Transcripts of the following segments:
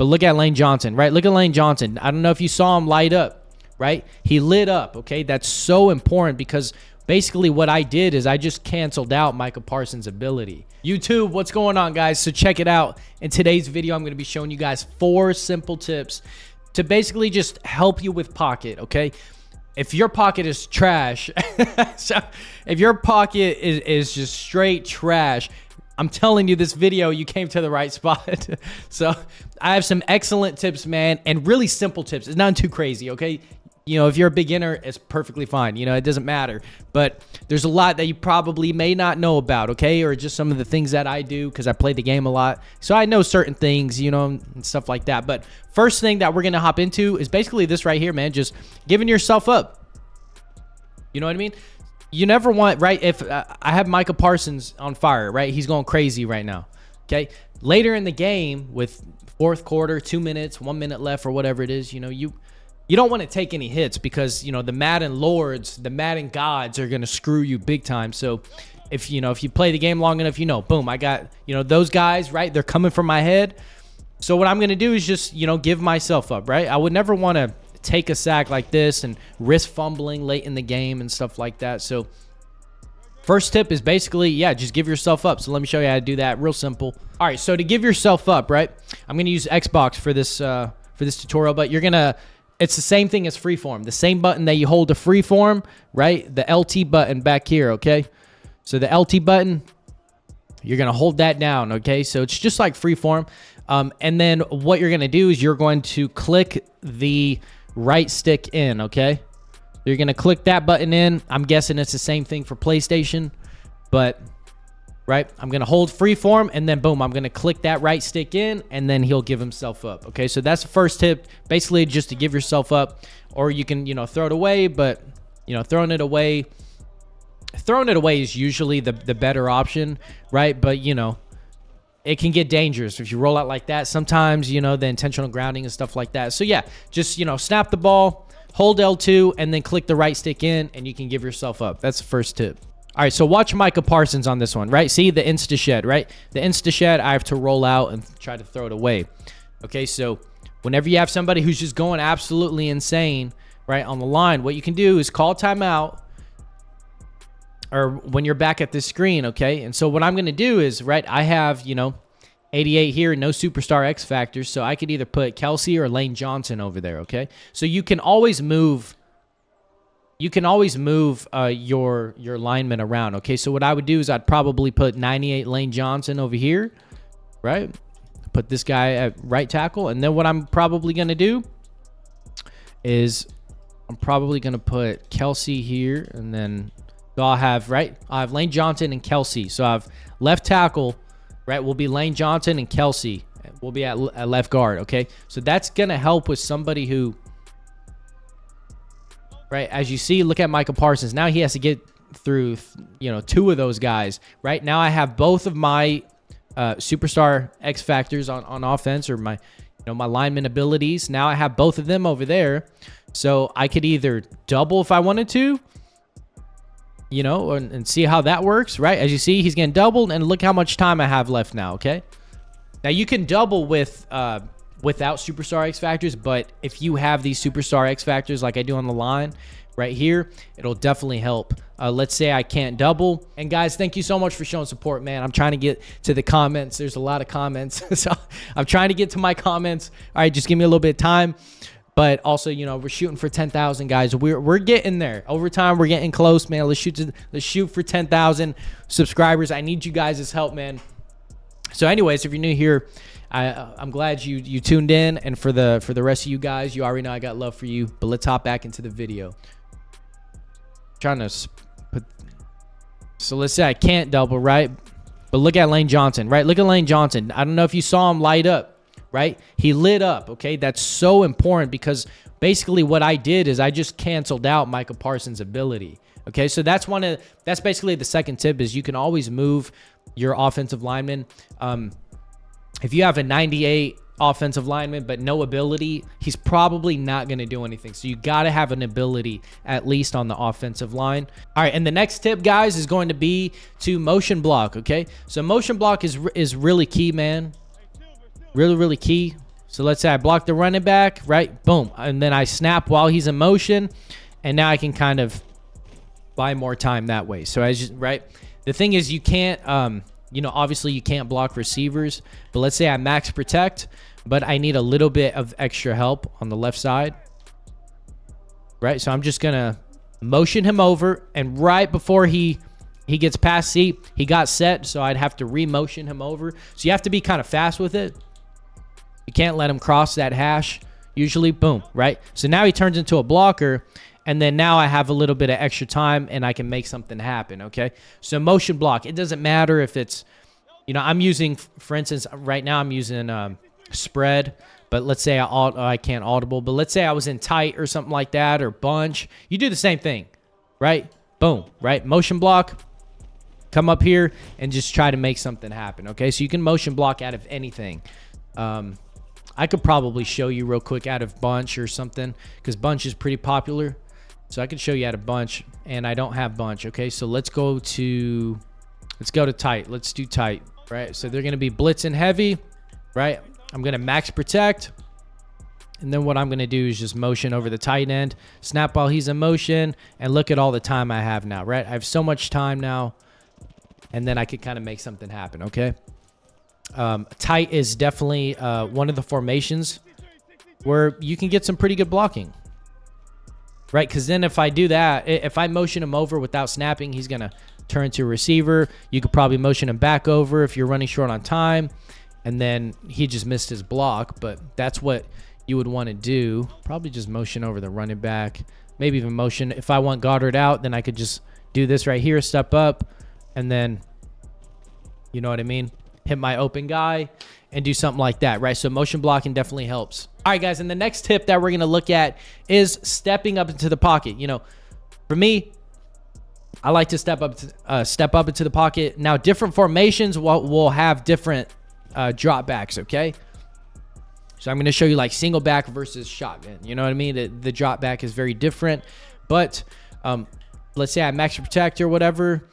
But look at Lane Johnson, right? Look at Lane Johnson. I don't know if you saw him light up, right? He lit up, okay? That's so important because basically what I did is I just canceled out Micah Parsons' ability. YouTube, what's going on, guys? So check it out. In today's video, I'm going to be showing you guys 4 simple tips to basically just help you with pocket, okay? If your pocket is trash, so if your pocket is just straight trash, I'm telling you, this video, you came to the right spot. So I have some excellent tips, man, and really simple tips. It's not too crazy, okay? You know, if you're a beginner, it's perfectly fine. You know, it doesn't matter. But there's a lot that you probably may not know about, okay? Or just some of the things that I do because I play the game a lot. So I know certain things, you know, and stuff like that. But first thing that we're going to hop into is basically this right here, man. Just giving yourself up. You know what I mean? You never want, right? If I have Micah Parsons on fire, right? He's going crazy right now, okay? Later in the game with 4th quarter, 2 minutes, 1 minute left or whatever it is, you know, you don't want to take any hits because, you know, the Madden lords, the Madden gods are going to screw you big time. So if you play the game long enough, you know, boom, I got, you know, those guys, right? They're coming for my head. So what I'm going to do is just, you know, give myself up, right? I would never want to take a sack like this and risk fumbling late in the game and stuff like that. So first tip is basically, yeah, just give yourself up. So let me show you how to do that. Real simple. All right, so to give yourself up, right? I'm going to use Xbox for this tutorial, but you're going to, it's the same thing as freeform. The same button that you hold to freeform, right? The LT button back here, okay? So the LT button, you're going to hold that down, okay? So it's just like freeform. And then what you're going to do is you're going to click the right stick in, okay? You're going to click that button in. I'm guessing it's the same thing for PlayStation, but right, I'm going to hold freeform and then boom, I'm going to click that right stick in and then he'll give himself up. Okay, so that's the first tip, basically just to give yourself up, or you can, you know, throw it away, but you know, throwing it away is usually the better option, right? But you know, it can get dangerous if you roll out like that. Sometimes, you know, the intentional grounding and stuff like that. So yeah, just, you know, snap the ball, hold L2 and then click the right stick in and you can give yourself up. That's the first tip. All right, so watch Micah Parsons on this one, right? See the insta shed, right? The insta shed, I have to roll out and try to throw it away. Okay, so whenever you have somebody who's just going absolutely insane, right, on the line, what you can do is call timeout or when you're back at this screen, okay? And so what I'm going to do is, right, I have, you know, 88 here, no superstar X factors, so I could either put Kelsey or Lane Johnson over there, okay? So you can always move your lineman around, okay? So what I would do is I'd probably put 98 Lane Johnson over here, right? Put this guy at right tackle, and then what I'm probably going to do is I'm probably going to put Kelsey here, and then so I'll have, right, I have Lane Johnson and Kelsey. So I have left tackle, right, will be Lane Johnson and Kelsey will be at left guard, okay? So that's going to help with somebody who, right, as you see, look at Micah Parsons. Now he has to get through, you know, 2 of those guys, right? Now I have both of my superstar X factors on offense, or my, you know, my lineman abilities. Now I have both of them over there. So I could either double if I wanted to, you know, and see how that works, right? As you see, he's getting doubled, and look how much time I have left now, okay? Now, you can double with without superstar X factors, but if you have these superstar X factors like I do on the line right here, it'll definitely help. Let's say I can't double. And guys, thank you so much for showing support, man. I'm trying to get to the comments. There's a lot of comments. So I'm trying to get to my comments. All right, just give me a little bit of time. But also, you know, we're shooting for 10,000, guys. We're getting there. Over time, we're getting close, man. Let's shoot for 10,000 subscribers. I need you guys' help, man. So anyways, if you're new here, I'm glad you tuned in. And for the rest of you guys, you already know I got love for you. But let's hop back into the video. So let's say I can't double, right? But look at Lane Johnson, right? Look at Lane Johnson. I don't know if you saw him light up. Right? He lit up, okay? That's so important because basically what I did is I just canceled out Micah Parsons' ability, okay? So that's basically the second tip is you can always move your offensive lineman. If you have a 98 offensive lineman but no ability, he's probably not going to do anything. So you got to have an ability at least on the offensive line. All right, and the next tip, guys, is going to be to motion block, okay? So motion block is really key, man. Really, really key. So let's say I block the running back, right? Boom. And then I snap while he's in motion. And now I can kind of buy more time that way. So I just, right? The thing is you can't, obviously you can't block receivers. But let's say I max protect, but I need a little bit of extra help on the left side. Right? So I'm just going to motion him over. And right before he gets past C, he got set. So I'd have to re-motion him over. So you have to be kind of fast with it. You can't let him cross that hash. Usually, boom, right? So now he turns into a blocker, and then now I have a little bit of extra time, and I can make something happen, okay? So motion block, it doesn't matter if it's, I'm using, for instance, right now I'm using spread, but let's say I can't audible, but let's say I was in tight or something like that, or bunch. You do the same thing, right? Boom, right? Motion block, come up here, and just try to make something happen, okay? So you can motion block out of anything. I could probably show you real quick out of bunch or something, because bunch is pretty popular. So I could show you out of bunch, and I don't have bunch. Okay, so let's go to tight. Let's do tight, right? So they're going to be blitz and heavy, right? I'm going to max protect, and then what I'm going to do is just motion over the tight end, snap while he's in motion, and look at all the time I have now, right? I have so much time now, and then I could kind of make something happen, okay? Tight is definitely one of the formations where you can get some pretty good blocking, right? Because then if I do that, if I motion him over without snapping, he's going to turn to a receiver. You could probably motion him back over if you're running short on time, and then he just missed his block. But that's what you would want to do. Probably just motion over the running back, maybe even motion. If I want Goddard out, then I could just do this right here, step up, and then, you know what I mean? Hit my open guy and do something like that, right? So motion blocking definitely helps. All right, guys, and the next tip that we're going to look at is stepping up into the pocket. For me, I like to step up into the pocket. Now, different formations will have different drop backs, okay? So I'm going to show you like single back versus shotgun. You know what I mean? The drop back is very different. But let's say I max protect or whatever.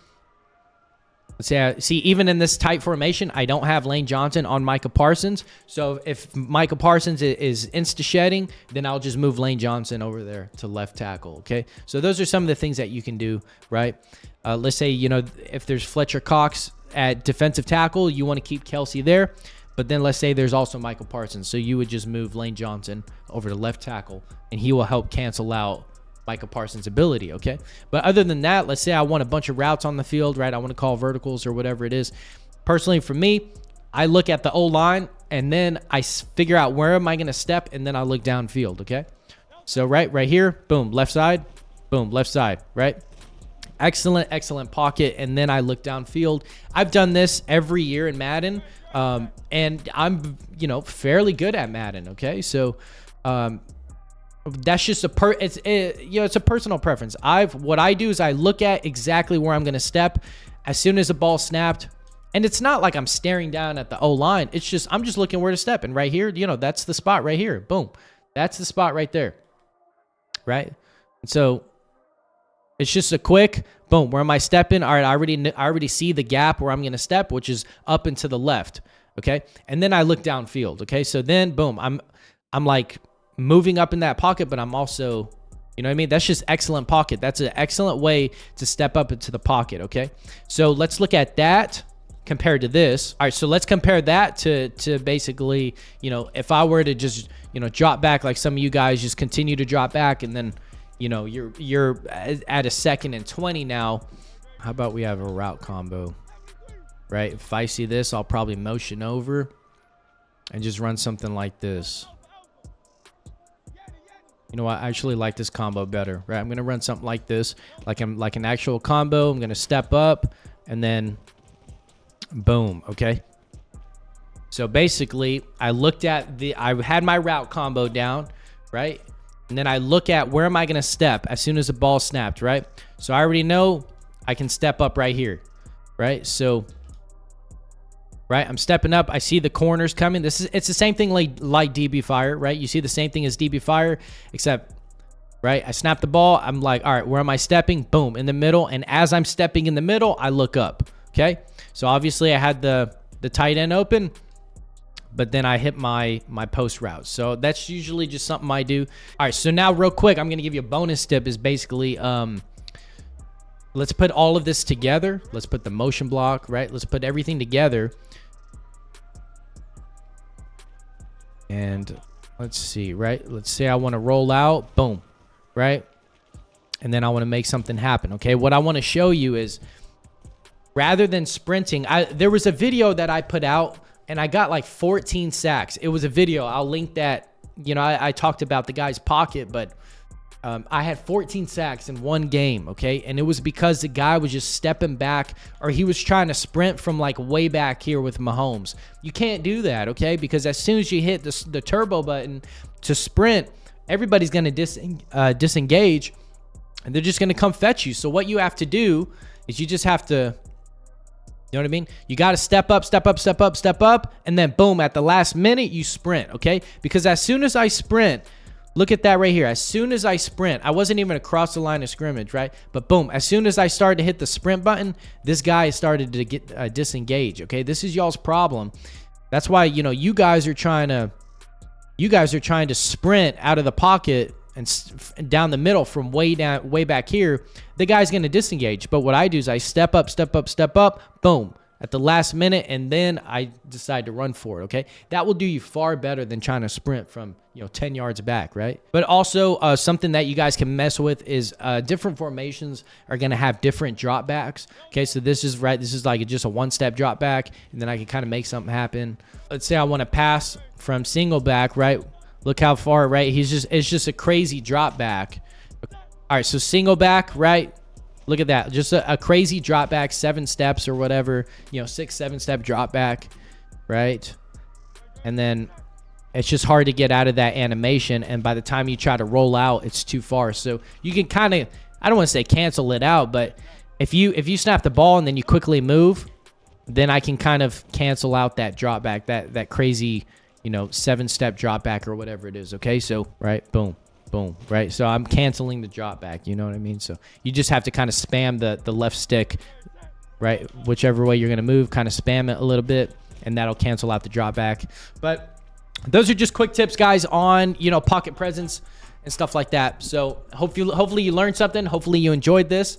Let's say even in this tight formation, I don't have Lane Johnson on Micah Parsons. So if Micah Parsons is insta-shedding, then I'll just move Lane Johnson over there to left tackle, okay? So those are some of the things that you can do, right? Let's say, if there's Fletcher Cox at defensive tackle, you want to keep Kelsey there. But then let's say there's also Micah Parsons. So you would just move Lane Johnson over to left tackle, and he will help cancel out Micah Parsons' ability, okay? But other than that, let's say I want a bunch of routes on the field, right? I want to call verticals or whatever it is. Personally, for me, I look at the O-line, and then I figure out where am I going to step, and then I look downfield, okay? So right here, boom, left side, boom, left side, right? Excellent pocket, and then I look downfield. I've done this every year in Madden, and I'm, fairly good at Madden, okay? So, that's just it's a personal preference. What I do is I look at exactly where I'm going to step as soon as the ball snapped, and it's not like I'm staring down at the O-line. It's just I'm just looking where to step, and right here, that's the spot right here. Boom, that's the spot right there, right? And so it's just a quick boom. Where am I stepping? All right, I already see the gap where I'm going to step, which is up and to the left. Okay, and then I look downfield. Okay, so then boom, I'm like moving up in that pocket, but I'm also, you know what I mean? That's just excellent pocket. That's an excellent way to step up into the pocket, okay? So let's look at that compared to this. All right, so let's compare that to basically, if I were to just, drop back like some of you guys just continue to drop back, and then, you're at a 2nd and 20 now. How about we have a route combo, right? If I see this, I'll probably motion over and just run something like this. You know what? I actually like this combo better, right? I'm going to run something like this, like an actual combo. I'm going to step up and then boom, okay? So basically, I had my route combo down, right? And then I look at where am I going to step as soon as the ball snapped, right? So I already know I can step up right here, right? So right, I'm stepping up. I see the corners coming. It's the same thing like DB Fire, right? You see the same thing as DB Fire, except, right, I snap the ball. I'm like, all right, where am I stepping? Boom, in the middle. And as I'm stepping in the middle, I look up, okay? So obviously I had the tight end open. but then I hit my post route. So that's usually just something I do. All right, so now real quick, I'm gonna give you a bonus tip. Is basically let's put all of this together. Let's put the motion block, right? Let's put everything together. And let's see, right? Let's say I want to roll out, boom, right? And then I want to make something happen, okay? What I want to show you is, rather than sprinting, there was a video that I put out, and I got like 14 sacks. It was a video. I'll link that. You know, I talked about the guy's pocket, but I had 14 sacks in one game, okay? And it was because the guy was just stepping back, or he was trying to sprint from like way back here with Mahomes. You can't do that, okay? Because as soon as you hit the turbo button to sprint, everybody's going to disengage, and they're just going to come fetch you. So what you have to do is you just have to, you know what I mean? You got to step up, step up, step up, step up, and then boom, at the last minute, you sprint, okay? Because as soon as I sprint, look at that right here. As soon as I sprint, I wasn't even across the line of scrimmage, right? But boom, as soon as I started to hit the sprint button, this guy started to get disengaged, okay? This is y'all's problem. That's why, you know, you guys are trying to sprint out of the pocket and down the middle from way back here. The guy's going to disengage. But what I do is I step up, step up, step up, boom, at the last minute, and then I decide to run for it, okay? That will do you far better than trying to sprint from, you know, 10 yards back, right? But also something that you guys can mess with is different formations are going to have different drop backs, okay? So this is like just a one-step drop back, and then I can kind of make something happen. Let's say I want to pass from single back, right? Look how far, right? It's just a crazy drop back. All right, so single back, right? Look at that. Just a crazy drop back, 7 steps or whatever, you know, 6-7 step drop back, right? And then it's just hard to get out of that animation. And by the time you try to roll out, it's too far. So you can kind of, I don't want to say cancel it out, but if you snap the ball and then you quickly move, then I can kind of cancel out that drop back, that crazy, you know, 7-step drop back or whatever it is. Okay. So, right. Boom. Boom, right? So I'm canceling the drop back, you know what I mean? So you just have to kind of spam the left stick, right? Whichever way you're going to move, kind of spam it a little bit, and that'll cancel out the drop back. But those are just quick tips, guys, on, you know, pocket presence and stuff like that. So hopefully you learned something. Hopefully you enjoyed this,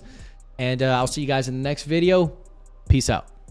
and I'll see you guys in the next video. Peace out.